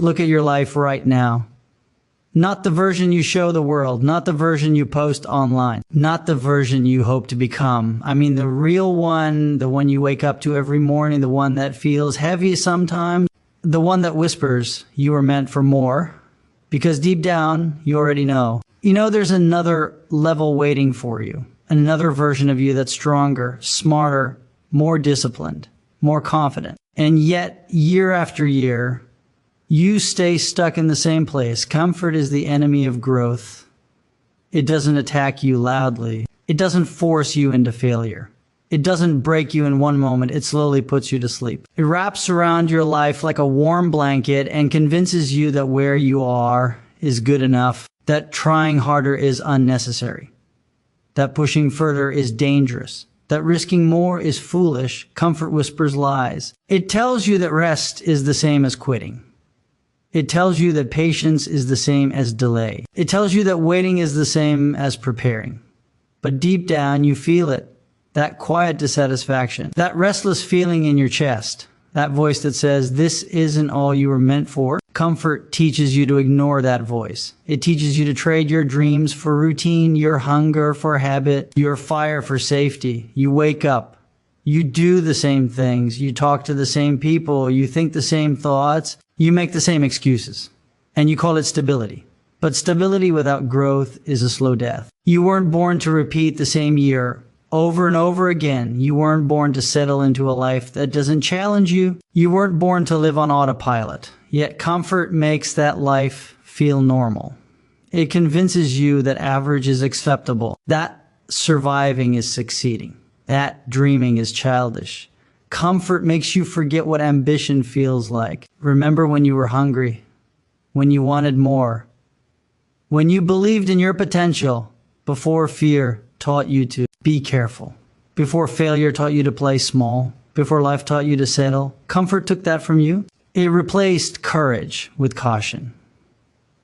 Look at your life right now. Not the version you show the world, not the version you post online, not the version you hope to become. I mean, the real one, the one you wake up to every morning, the one that feels heavy sometimes, the one that whispers you are meant for more, because deep down, you already know. You know there's another level waiting for you, another version of you that's stronger, smarter, more disciplined, more confident. And yet, year after year, you stay stuck in the same place. Comfort is the enemy of growth. It doesn't attack you loudly. It doesn't force you into failure. It doesn't break you in one moment. It slowly puts you to sleep. It wraps around your life like a warm blanket and convinces you that where you are is good enough, that trying harder is unnecessary, that pushing further is dangerous, that risking more is foolish. Comfort whispers lies. It tells you that rest is the same as quitting. It tells you that patience is the same as delay. It tells you that waiting is the same as preparing. But deep down, you feel it. That quiet dissatisfaction, that restless feeling in your chest, that voice that says, this isn't all you were meant for. Comfort teaches you to ignore that voice. It teaches you to trade your dreams for routine, your hunger for habit, your fire for safety. You wake up. You do the same things. You talk to the same people. You think the same thoughts. You make the same excuses. And you call it stability. But stability without growth is a slow death. You weren't born to repeat the same year over and over again. You weren't born to settle into a life that doesn't challenge you. You weren't born to live on autopilot. Yet comfort makes that life feel normal. It convinces you that average is acceptable, that surviving is succeeding, that dreaming is childish. Comfort makes you forget what ambition feels like. Remember when you were hungry, when you wanted more, when you believed in your potential before fear taught you to be careful, before failure taught you to play small, before life taught you to settle. Comfort took that from you. It replaced courage with caution.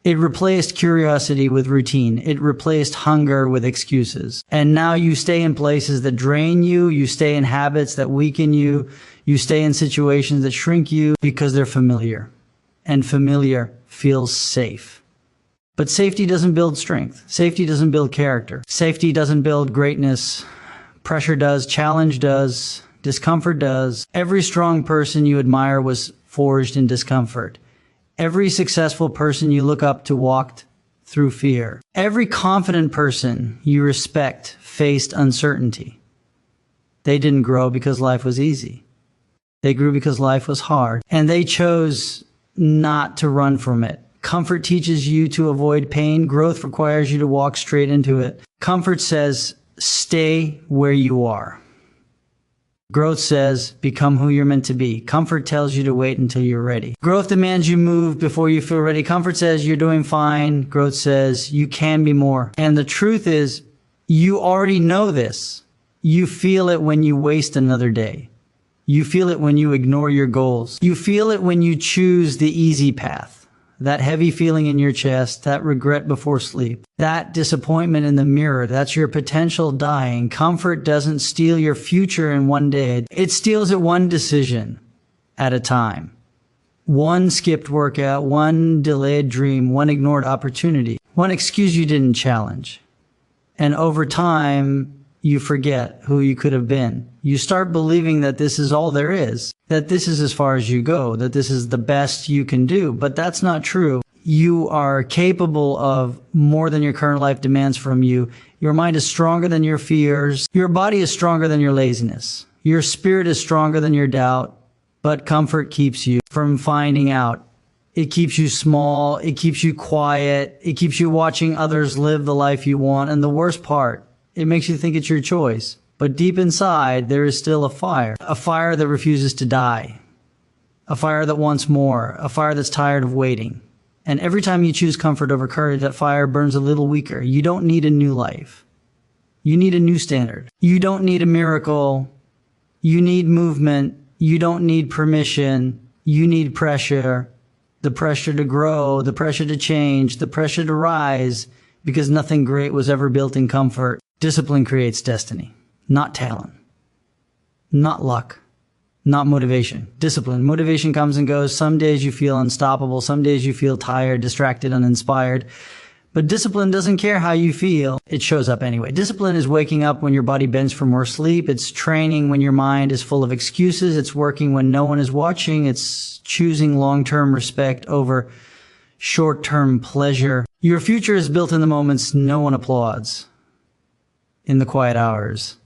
It replaced curiosity with routine. It replaced hunger with excuses. And now you stay in places that drain you. You stay in habits that weaken you. You stay in situations that shrink you because they're familiar. And familiar feels safe. But safety doesn't build strength. Safety doesn't build character. Safety doesn't build greatness. Pressure does. Challenge does. Discomfort does. Every strong person you admire was forged in discomfort. Every successful person you look up to walked through fear. Every confident person you respect faced uncertainty. They didn't grow because life was easy. They grew because life was hard. And they chose not to run from it. Comfort teaches you to avoid pain. Growth requires you to walk straight into it. Comfort says, stay where you are. Growth says, become who you're meant to be. Comfort tells you to wait until you're ready. Growth demands you move before you feel ready. Comfort says you're doing fine. Growth says you can be more. And the truth is, you already know this. You feel it when you waste another day. You feel it when you ignore your goals. You feel it when you choose the easy path. That heavy feeling in your chest, that regret before sleep, that disappointment in the mirror, that's your potential dying. Comfort doesn't steal your future in one day. It steals it one decision at a time. One skipped workout, one delayed dream, one ignored opportunity, one excuse you didn't challenge. And over time, you forget who you could have been. You start believing that this is all there is, that this is as far as you go, that this is the best you can do. But that's not true. You are capable of more than your current life demands from you. Your mind is stronger than your fears. Your body is stronger than your laziness. Your spirit is stronger than your doubt. But comfort keeps you from finding out. It keeps you small. It keeps you quiet. It keeps you watching others live the life you want. And the worst part, it makes you think it's your choice. But deep inside, there is still a fire that refuses to die, a fire that wants more, a fire that's tired of waiting. And every time you choose comfort over courage, that fire burns a little weaker. You don't need a new life. You need a new standard. You don't need a miracle. You need movement. You don't need permission. You need pressure. The pressure to grow, the pressure to change, the pressure to rise, because nothing great was ever built in comfort. Discipline creates destiny, not talent, not luck, not motivation. Discipline. Motivation comes and goes. Some days you feel unstoppable. Some days you feel tired, distracted, uninspired. But discipline doesn't care how you feel. It shows up anyway. Discipline is waking up when your body bends for more sleep. It's training when your mind is full of excuses. It's working when no one is watching. It's choosing long-term respect over short-term pleasure. Your future is built in the moments no one applauds. In the quiet hours.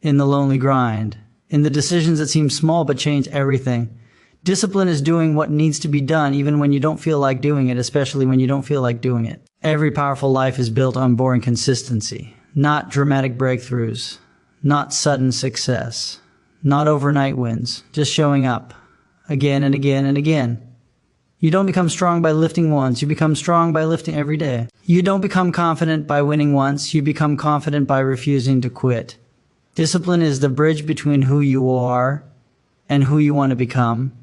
In the lonely grind. In the decisions that seem small but change everything. Discipline is doing what needs to be done even when you don't feel like doing it, especially when you don't feel like doing it. Every powerful life is built on boring consistency, not dramatic breakthroughs, not sudden success, not overnight wins, just showing up again and again and again. You don't become strong by lifting once, you become strong by lifting every day. You don't become confident by winning once, you become confident by refusing to quit. Discipline is the bridge between who you are and who you want to become.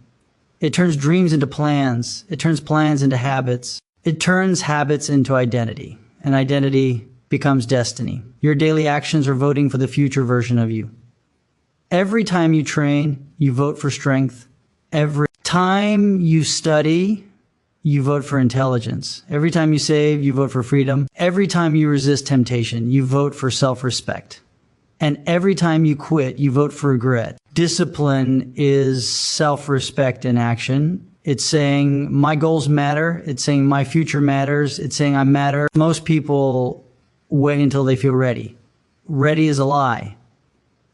It turns dreams into plans. It turns plans into habits. It turns habits into identity, and identity becomes destiny. Your daily actions are voting for the future version of you. Every time you train, you vote for strength. Every time you study, you vote for intelligence. Every time you save, you vote for freedom. Every time you resist temptation, you vote for self-respect. And every time you quit, you vote for regret. Discipline is self-respect in action. It's saying my goals matter. It's saying my future matters. It's saying I matter. Most people wait until they feel ready. Ready is a lie.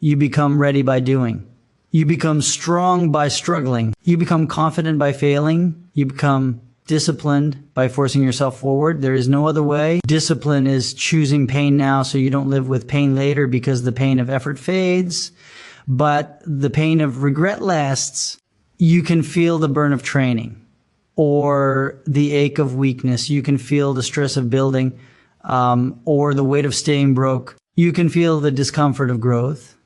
You become ready by doing. You become strong by struggling. You become confident by failing. You become disciplined by forcing yourself forward. There is no other way. Discipline is choosing pain now so you don't live with pain later, because the pain of effort fades, but the pain of regret lasts. You can feel the burn of training or the ache of weakness. You can feel the stress of building or the weight of staying broke. You can feel the discomfort of growth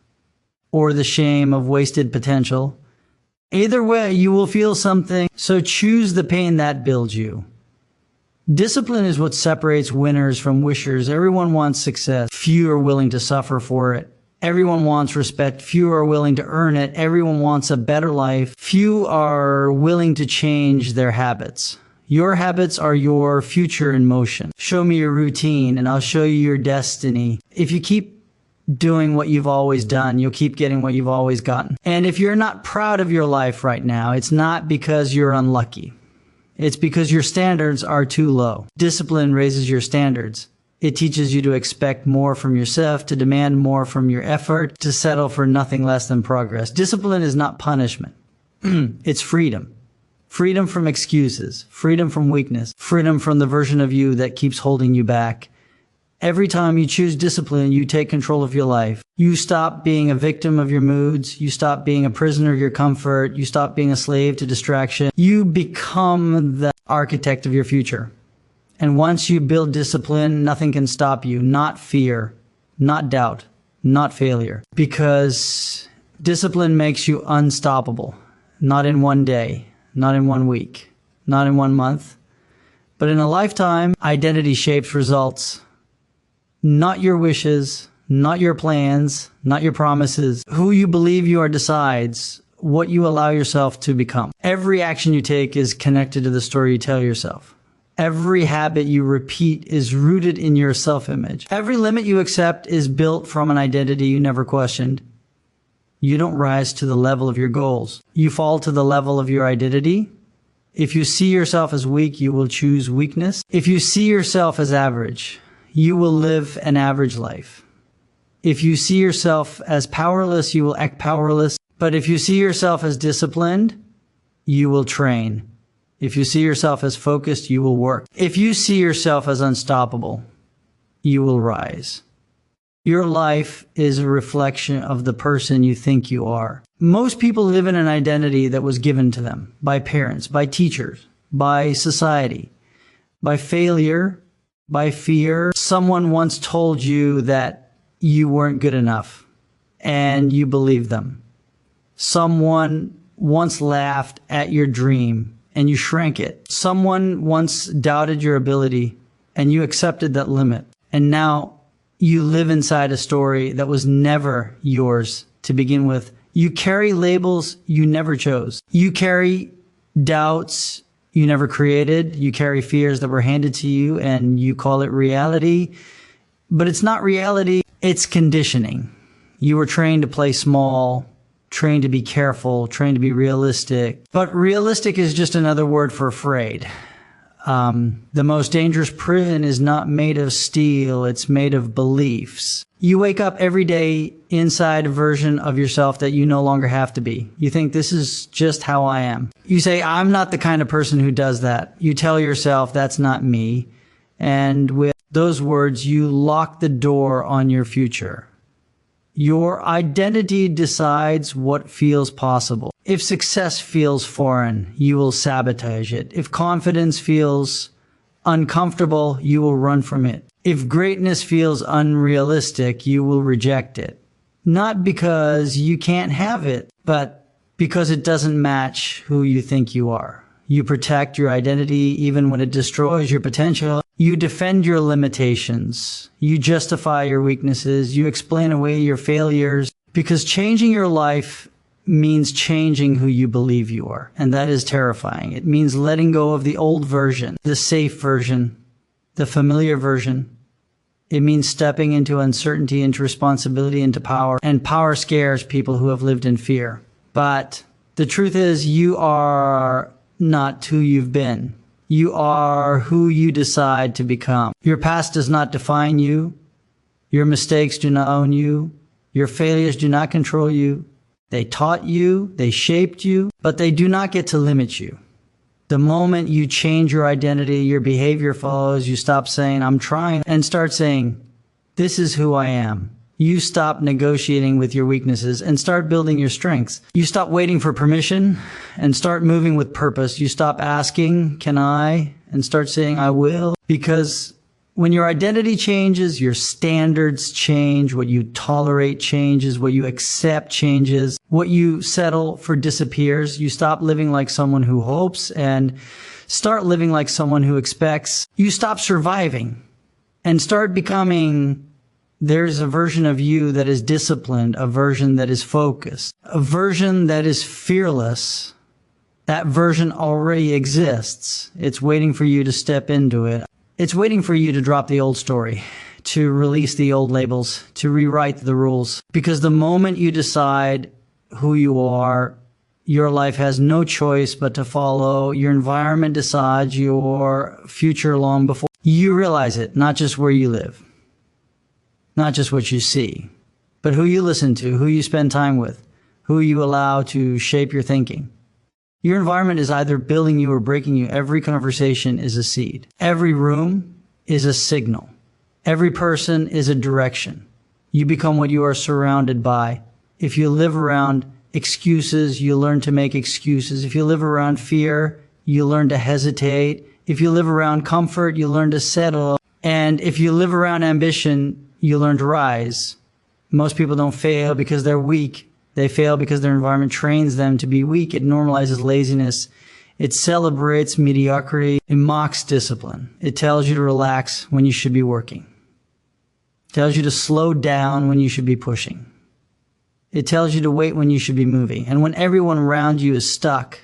or the shame of wasted potential. Either way, you will feel something. So choose the pain that builds you. Discipline is what separates winners from wishers. Everyone wants success. Few are willing to suffer for it. Everyone wants respect. Few are willing to earn it. Everyone wants a better life. Few are willing to change their habits. Your habits are your future in motion. Show me your routine and I'll show you your destiny. If you keep doing what you've always done, you'll keep getting what you've always gotten. And if you're not proud of your life right now, it's not because you're unlucky. It's because your standards are too low. Discipline raises your standards. It teaches you to expect more from yourself, to demand more from your effort, to settle for nothing less than progress. Discipline is not punishment. It's freedom. Freedom from excuses, freedom from weakness, freedom from the version of you that keeps holding you back. Every time you choose discipline, you take control of your life. You stop being a victim of your moods. You stop being a prisoner of your comfort. You stop being a slave to distraction. You become the architect of your future. And once you build discipline, nothing can stop you. Not fear, not doubt, not failure. Because discipline makes you unstoppable. Not in one day, not in 1 week, not in 1 month, but in a lifetime. Identity shapes results. Not your wishes, not your plans, not your promises. Who you believe you are decides what you allow yourself to become. Every action you take is connected to the story you tell yourself. Every habit you repeat is rooted in your self-image. Every limit you accept is built from an identity you never questioned. You don't rise to the level of your goals. You fall to the level of your identity. If you see yourself as weak, you will choose weakness. If you see yourself as average, you will live an average life. If you see yourself as powerless, you will act powerless. But if you see yourself as disciplined, you will train. If you see yourself as focused, you will work. If you see yourself as unstoppable, you will rise. Your life is a reflection of the person you think you are. Most people live in an identity that was given to them by parents, by teachers, by society, by failure, by fear. Someone once told you that you weren't good enough, and you believed them. Someone once laughed at your dream, and you shrank it. Someone once doubted your ability, and you accepted that limit. And now you live inside a story that was never yours to begin with. You carry labels you never chose. You carry doubts you never created. You carry fears that were handed to you and you call it reality. But it's not reality, it's conditioning. You were trained to play small, trained to be careful, trained to be realistic. But realistic is just another word for afraid. The most dangerous prison is not made of steel, it's made of beliefs. You wake up every day inside a version of yourself that you no longer have to be. You think, this is just how I am. You say, I'm not the kind of person who does that. You tell yourself, that's not me. And with those words, you lock the door on your future. Your identity decides what feels possible. If success feels foreign, you will sabotage it. If confidence feels uncomfortable, you will run from it. If greatness feels unrealistic, you will reject it. Not because you can't have it, but because it doesn't match who you think you are. You protect your identity even when it destroys your potential. You defend your limitations. You justify your weaknesses. You explain away your failures. Because changing your life means changing who you believe you are. And that is terrifying. It means letting go of the old version, the safe version, the familiar version. It means stepping into uncertainty, into responsibility, into power. And power scares people who have lived in fear. But the truth is, you are not who you've been. You are who you decide to become. Your past does not define you. Your mistakes do not own you. Your failures do not control you. They taught you, they shaped you, but they do not get to limit you. The moment you change your identity, your behavior follows. You stop saying, I'm trying, and start saying, this is who I am. You stop negotiating with your weaknesses and start building your strengths. You stop waiting for permission and start moving with purpose. You stop asking, can I? And start saying, I will. Because when your identity changes, your standards change, what you tolerate changes, what you accept changes, what you settle for disappears. You stop living like someone who hopes and start living like someone who expects. You stop surviving and start becoming. There's a version of you that is disciplined, a version that is focused, a version that is fearless. That version already exists. It's waiting for you to step into it. It's waiting for you to drop the old story, to release the old labels, to rewrite the rules. Because the moment you decide who you are, your life has no choice but to follow. Your environment decides your future long before you realize it, not just where you live. Not just what you see, but who you listen to, who you spend time with, who you allow to shape your thinking. Your environment is either building you or breaking you. Every conversation is a seed. Every room is a signal. Every person is a direction. You become what you are surrounded by. If you live around excuses, you learn to make excuses. If you live around fear, you learn to hesitate. If you live around comfort, you learn to settle. And if you live around ambition, you learn to rise. Most people don't fail because they're weak. They fail because their environment trains them to be weak. It normalizes laziness. It celebrates mediocrity. It mocks discipline. It tells you to relax when you should be working. It tells you to slow down when you should be pushing. It tells you to wait when you should be moving. And when everyone around you is stuck,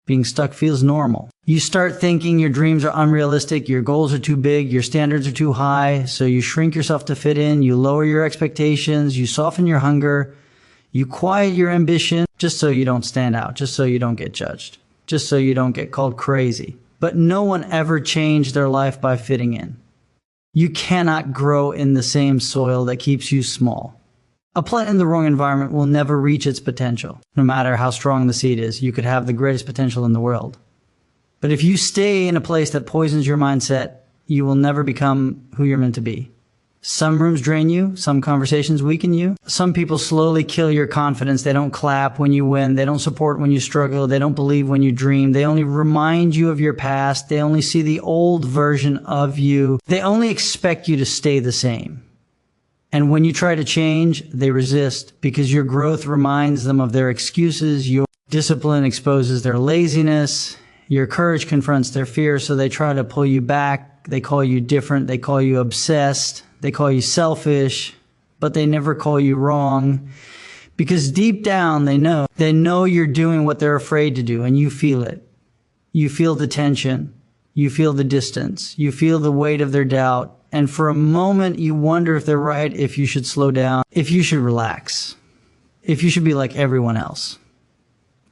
being stuck feels normal. You start thinking your dreams are unrealistic, your goals are too big, your standards are too high, so you shrink yourself to fit in, you lower your expectations, you soften your hunger, you quiet your ambition just so you don't stand out, just so you don't get judged, just so you don't get called crazy. But no one ever changed their life by fitting in. You cannot grow in the same soil that keeps you small. A plant in the wrong environment will never reach its potential. No matter how strong the seed is, you could have the greatest potential in the world. But if you stay in a place that poisons your mindset, you will never become who you're meant to be. Some rooms drain you. Some conversations weaken you. Some people slowly kill your confidence. They don't clap when you win. They don't support when you struggle. They don't believe when you dream. They only remind you of your past. They only see the old version of you. They only expect you to stay the same. And when you try to change, they resist because your growth reminds them of their excuses. Your discipline exposes their laziness. Your courage confronts their fear, so they try to pull you back. They call you different. They call you obsessed. They call you selfish, but they never call you wrong Because deep down, they know you're doing what they're afraid to do, and you feel it. You feel the tension. You feel the distance. You feel the weight of their doubt. And for a moment, you wonder if they're right, if you should slow down, if you should relax, if you should be like everyone else.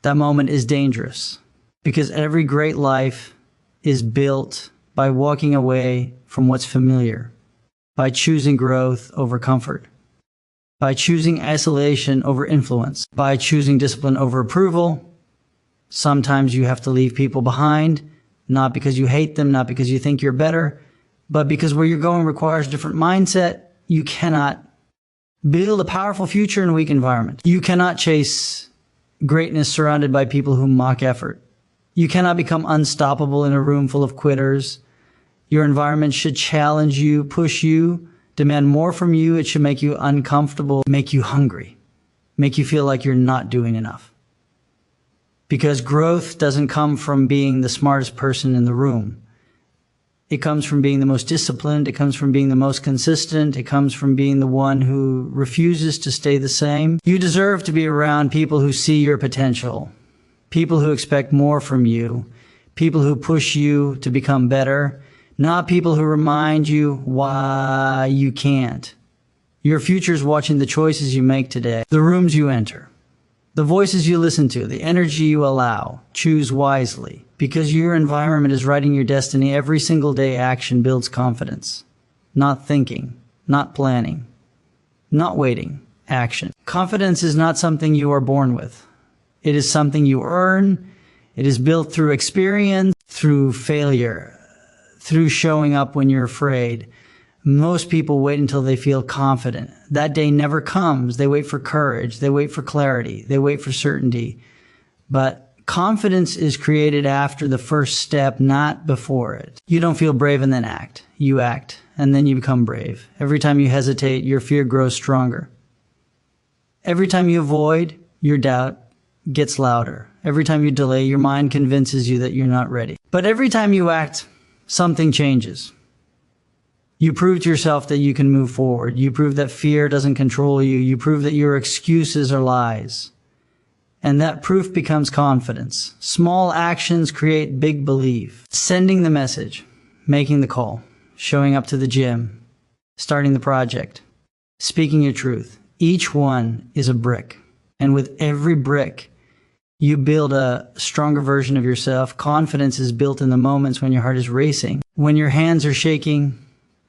That moment is dangerous, because every great life is built by walking away from what's familiar, by choosing growth over comfort, by choosing isolation over influence, by choosing discipline over approval. Sometimes you have to leave people behind, not because you hate them, not because you think you're better, but because where you're going requires a different mindset. You cannot build a powerful future in a weak environment. You cannot chase greatness surrounded by people who mock effort. You cannot become unstoppable in a room full of quitters. Your environment should challenge you, push you, demand more from you. It should make you uncomfortable, make you hungry, make you feel like you're not doing enough. Because growth doesn't come from being the smartest person in the room. It comes from being the most disciplined. It comes from being the most consistent. It comes from being the one who refuses to stay the same. You deserve to be around people who see your potential, people who expect more from you, people who push you to become better, not people who remind you why you can't. Your future's watching the choices you make today, the rooms you enter, the voices you listen to, the energy you allow. Choose wisely, because your environment is writing your destiny. Every single day, action builds confidence. Not thinking, not planning, not waiting, action. Confidence is not something you are born with. It is something you earn. It is built through experience, through failure, through showing up when you're afraid. Most people wait until they feel confident. That day never comes. They wait for courage. They wait for clarity. They wait for certainty. But confidence is created after the first step, not before it. You don't feel brave and then act. You act, and then you become brave. Every time you hesitate, your fear grows stronger. Every time you avoid, your doubt gets louder. Every time you delay, your mind convinces you that you're not ready. But every time you act, something changes. You prove to yourself that you can move forward. You prove that fear doesn't control you. You prove that your excuses are lies. And that proof becomes confidence. Small actions create big belief. Sending the message, making the call, showing up to the gym, starting the project, speaking your truth. Each one is a brick. And with every brick, you build a stronger version of yourself. Confidence is built in the moments when your heart is racing, when your hands are shaking,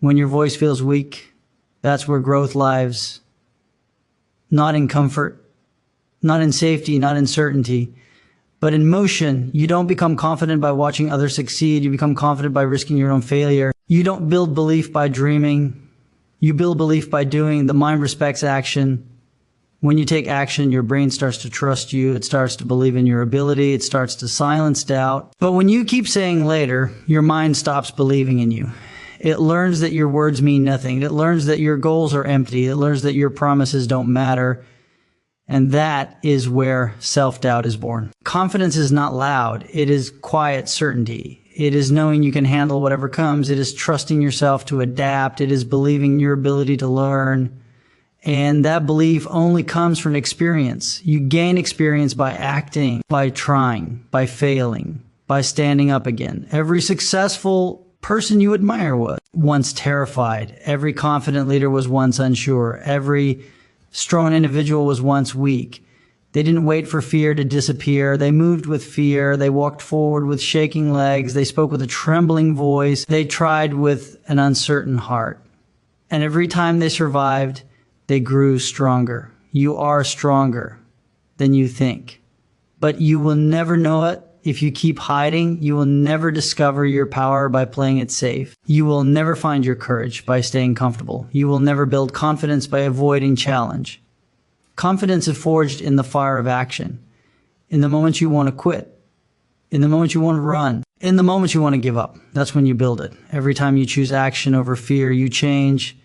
when your voice feels weak. That's where growth lives. Not in comfort, not in safety, not in certainty, but in motion. You don't become confident by watching others succeed. You become confident by risking your own failure. You don't build belief by dreaming. You build belief by doing. The mind respects action. When you take action, your brain starts to trust you. It starts to believe in your ability. It starts to silence doubt. But when you keep saying later, your mind stops believing in you. It learns that your words mean nothing. It learns that your goals are empty. It learns that your promises don't matter. And that is where self-doubt is born. Confidence is not loud. It is quiet certainty. It is knowing you can handle whatever comes. It is trusting yourself to adapt. It is believing your ability to learn. And that belief only comes from experience. You gain experience by acting, by trying, by failing, by standing up again. Every successful person you admire was once terrified. Every confident leader was once unsure. Every strong individual was once weak. They didn't wait for fear to disappear. They moved with fear. They walked forward with shaking legs. They spoke with a trembling voice. They tried with an uncertain heart. And every time they survived, they grew stronger. You are stronger than you think. But you will never know it if you keep hiding. You will never discover your power by playing it safe. You will never find your courage by staying comfortable. You will never build confidence by avoiding challenge. Confidence is forged in the fire of action. In the moments you want to quit. In the moments you want to run. In the moments you want to give up. That's when you build it. Every time you choose action over fear, you change.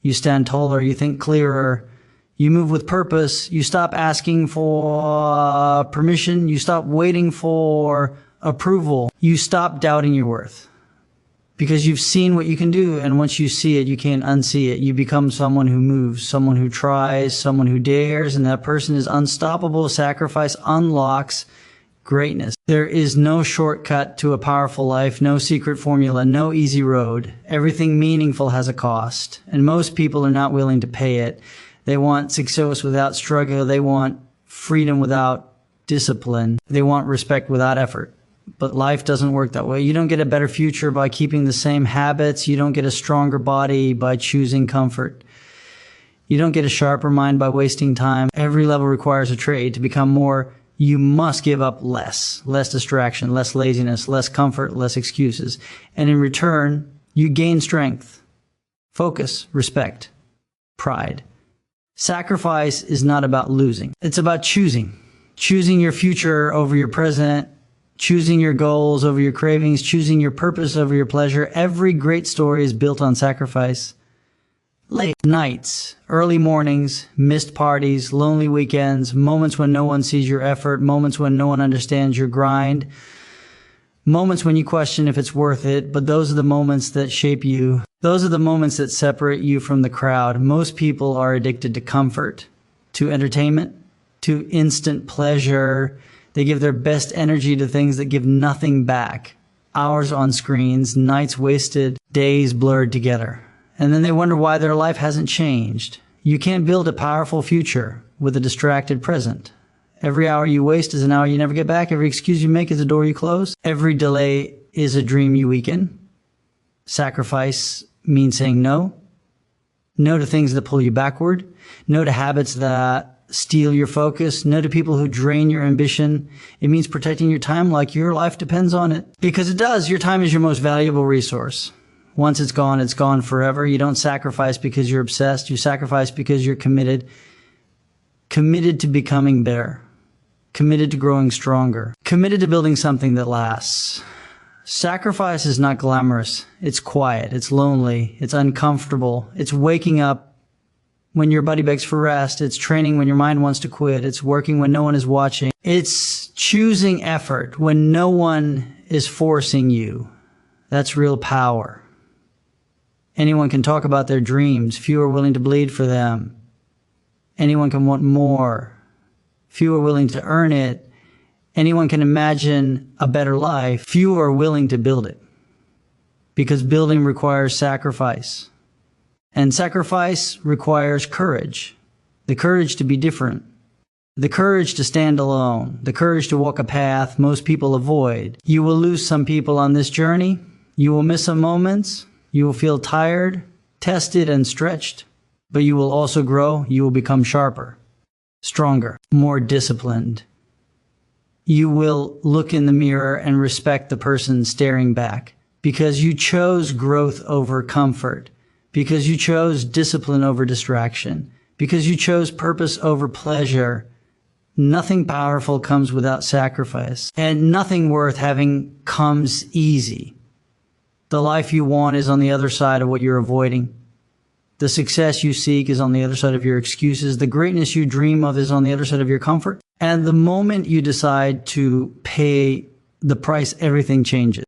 You stand taller. You think clearer. You move with purpose. You stop asking for permission. You stop waiting for approval. You stop doubting your worth. because you've seen what you can do, and once you see it, you can't unsee it. You become someone who moves, someone who tries, someone who dares, and that person is unstoppable. Sacrifice unlocks greatness. There is no shortcut to a powerful life, no secret formula, no easy road. Everything meaningful has a cost, and most people are not willing to pay it. They want success without struggle. They want freedom without discipline. They want respect without effort. But life doesn't work that way. You don't get a better future by keeping the same habits. You don't get a stronger body by choosing comfort. You don't get a sharper mind by wasting time. Every level requires a trade. To become more, you must give up less distraction, less laziness, less comfort, less excuses. And in return, you gain strength, focus, respect, pride. Sacrifice is not about losing. It's about choosing. Choosing your future over your present, choosing your goals over your cravings, choosing your purpose over your pleasure. Every great story is built on sacrifice. Late nights, early mornings, missed parties, lonely weekends, moments when no one sees your effort, moments when no one understands your grind, moments when you question if it's worth it, but those are the moments that shape you. Those are the moments that separate you from the crowd. Most people are addicted to comfort, to entertainment, to instant pleasure. They give their best energy to things that give nothing back. Hours on screens, nights wasted, days blurred together. And then they wonder why their life hasn't changed. You can't build a powerful future with a distracted present. Every hour you waste is an hour you never get back. Every excuse you make is a door you close. Every delay is a dream you weaken. Sacrifice means saying no. No to things that pull you backward. No to habits that steal your focus. No to people who drain your ambition. It means protecting your time like your life depends on it. Because it does. Your time is your most valuable resource. Once it's gone forever. You don't sacrifice because you're obsessed. You sacrifice because you're committed. Committed to becoming better. Committed to growing stronger. Committed to building something that lasts. Sacrifice is not glamorous. It's quiet. It's lonely. It's uncomfortable. It's waking up when your body begs for rest. It's training when your mind wants to quit. It's working when no one is watching. It's choosing effort when no one is forcing you. That's real power. Anyone can talk about their dreams. Few are willing to bleed for them. Anyone can want more. Few are willing to earn it. Anyone can imagine a better life. Few are willing to build it. Because building requires sacrifice. And sacrifice requires courage. The courage to be different. The courage to stand alone. The courage to walk a path most people avoid. You will lose some people on this journey. You will miss some moments. You will feel tired, tested, and stretched. But you will also grow. You will become sharper, stronger, more disciplined. You will look in the mirror and respect the person staring back because you chose growth over comfort, because you chose discipline over distraction, because you chose purpose over pleasure. Nothing powerful comes without sacrifice, and nothing worth having comes easy. The life you want is on the other side of what you're avoiding. The success you seek is on the other side of your excuses. The greatness you dream of is on the other side of your comfort. And the moment you decide to pay the price, everything changes.